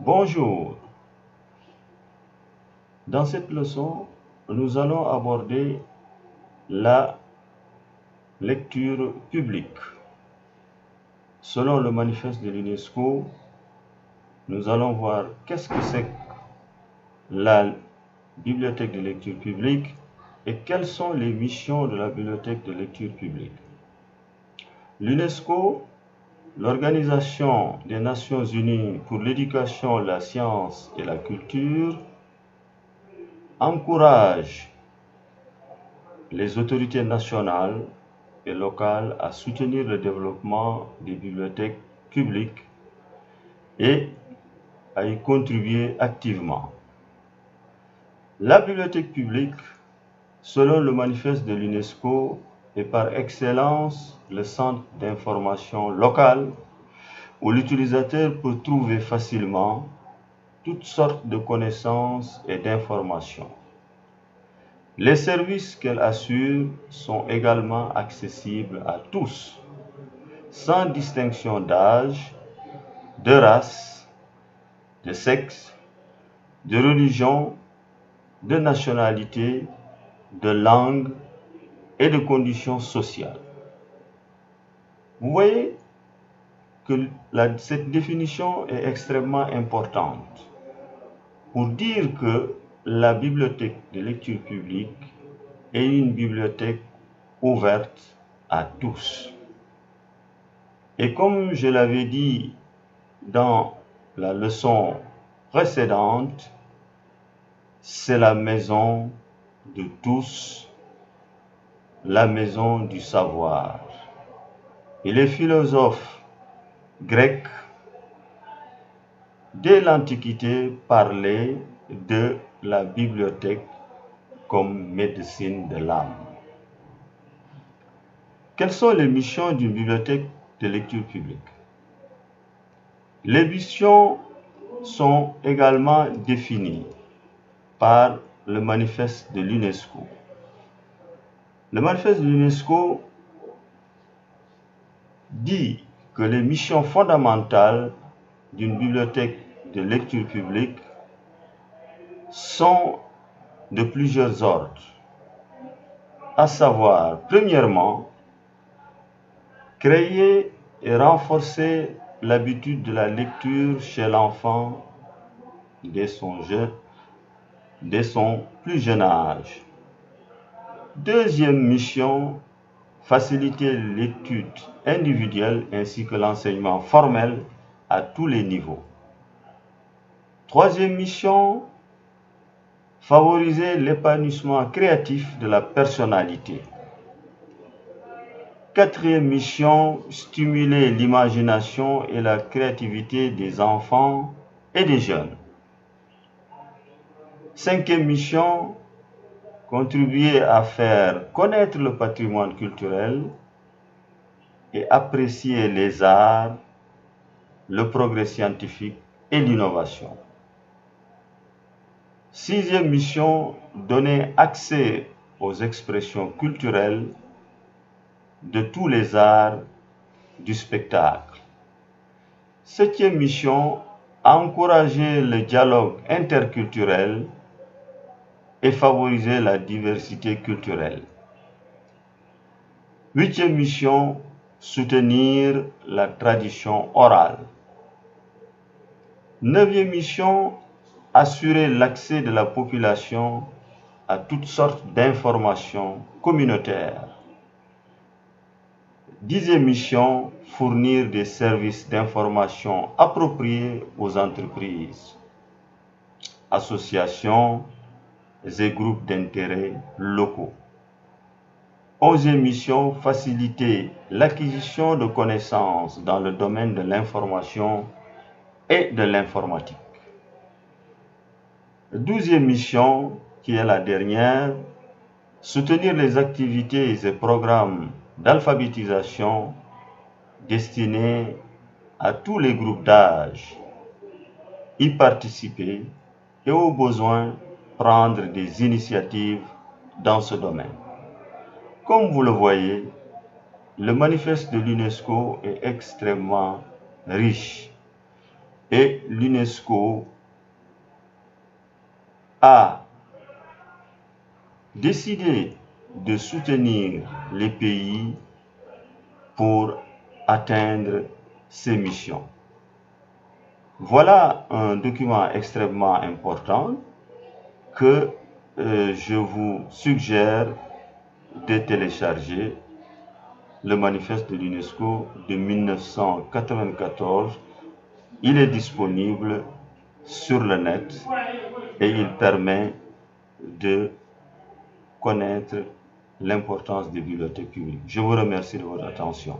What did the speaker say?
Bonjour, dans cette leçon, nous allons aborder la lecture publique. Selon le manifeste de l'UNESCO, nous allons voir qu'est-ce que c'est que la bibliothèque de lecture publique et quelles sont les missions de la bibliothèque de lecture publique. L'UNESCO, l'Organisation des Nations Unies pour l'éducation, la science et la culture, encourage les autorités nationales et locales à soutenir le développement des bibliothèques publiques et à y contribuer activement. La bibliothèque publique, selon le manifeste de l'UNESCO, est par excellence le centre d'information local où l'utilisateur peut trouver facilement toutes sortes de connaissances et d'informations. Les services qu'elle assure sont également accessibles à tous, sans distinction d'âge, de race, de sexe, de religion, de nationalité, de langue et de conditions sociales. Vous voyez que cette définition est extrêmement importante pour dire que la bibliothèque de lecture publique est une bibliothèque ouverte à tous. Et comme je l'avais dit dans la leçon précédente, c'est la maison de tous, la maison du savoir. Et les philosophes grecs, dès l'Antiquité, parlaient de la bibliothèque comme médecine de l'âme. Quelles sont les missions d'une bibliothèque de lecture publique? Les missions sont également définies par le manifeste de l'UNESCO. Le manifeste de l'UNESCO dit que les missions fondamentales d'une bibliothèque de lecture publique sont de plusieurs ordres, à savoir, premièrement, créer et renforcer l'habitude de la lecture chez l'enfant dès son plus jeune âge. Deuxième mission, faciliter l'étude individuelle ainsi que l'enseignement formel à tous les niveaux. Troisième mission, favoriser l'épanouissement créatif de la personnalité. Quatrième mission, stimuler l'imagination et la créativité des enfants et des jeunes. Cinquième mission, contribuer à faire connaître le patrimoine culturel et apprécier les arts, le progrès scientifique et l'innovation. Sixième mission, donner accès aux expressions culturelles de tous les arts du spectacle. Septième mission, encourager le dialogue interculturel et favoriser la diversité culturelle. Huitième mission, soutenir la tradition orale. Neuvième mission, assurer l'accès de la population à toutes sortes d'informations communautaires. Dixième mission, fournir des services d'information appropriés aux entreprises, associations et groupes d'intérêt locaux. Onzième mission, faciliter l'acquisition de connaissances dans le domaine de l'information et de l'informatique. Douzième mission, qui est la dernière, soutenir les activités et programmes d'alphabétisation destinés à tous les groupes d'âge, y participer et au besoin prendre des initiatives dans ce domaine. Comme vous le voyez, le manifeste de l'UNESCO est extrêmement riche Et l'UNESCO a décidé de soutenir les pays pour atteindre ces missions. Voilà un document extrêmement important que je vous suggère de télécharger, le manifeste de l'UNESCO de 1994. Il est disponible sur le net et il permet de connaître l'importance des bibliothèques publiques. Je vous remercie de votre attention.